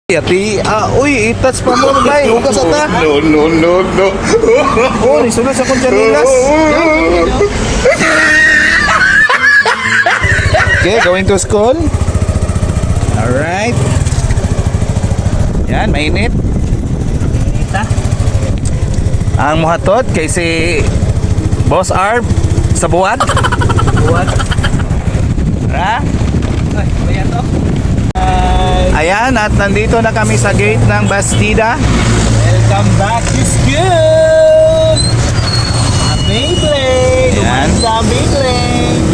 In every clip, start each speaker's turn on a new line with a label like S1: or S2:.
S1: Yati, uy, itats pa mo, bay. Hugas ata.
S2: No.
S1: Oh, nisunod sa kong chanilas. Okay, going to school. Alright. Yan, mainit. Ang muhatot kay si Boss Arb sa buwan. Ha? Ayan, at nandito na kami sa gate ng Bastida.
S3: Welcome back to school! Beyblade!
S1: Ayan.
S3: Sa Beyblade!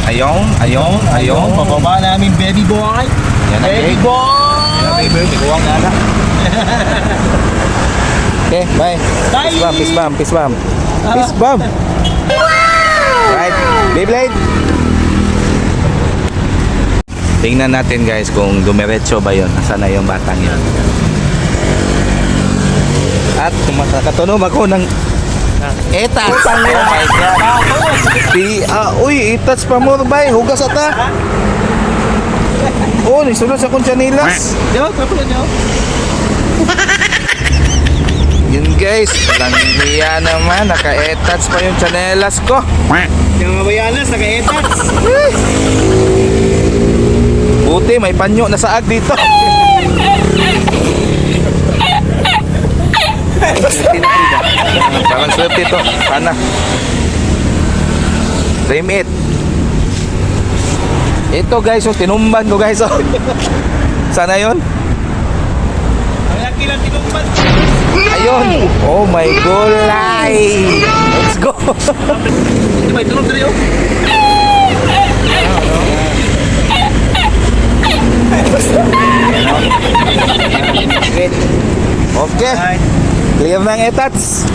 S1: Ayong.
S3: Pababa namin baby boy!
S1: Yan ang
S3: Baby
S1: gate.
S3: boy!
S1: Yan, baby, iguang na na. Okay, bye.
S3: Bye.
S1: Peace bomb. Right, Beyblade. Tingnan natin guys kung dumiretso ba yun. Nasaan na yung batang yun. At kung makakatunog ako ng etas. Oh my God. Uy, itats pa mo, bay. Hugas ata. Oh, nisunod sa kong chanilas.
S3: Diyo, kapula niyo.
S1: Yun guys, langhiya naman. Naka-etats pa yung chanelas ko.
S3: Yung mga bayanas, naka-etats.
S1: Buti, may panyo na saag dito. Parang swerte ito. Pana. Frame it. Ito guys, oh, tinumban ko guys. Oh. Sana yun?
S3: Ang laki lang tinumban.
S1: Ayun. Oh my gulay. Let's go.
S3: Ito ba, itunog na rin.
S1: Okay. Clear ng etats.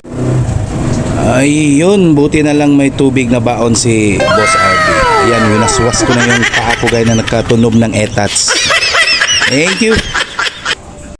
S1: Ayun, buti na lang may tubig na baon si Boss RB. Ayan, winaswas ko na yung paa ko guys na nagkatunog ng etats. Thank you.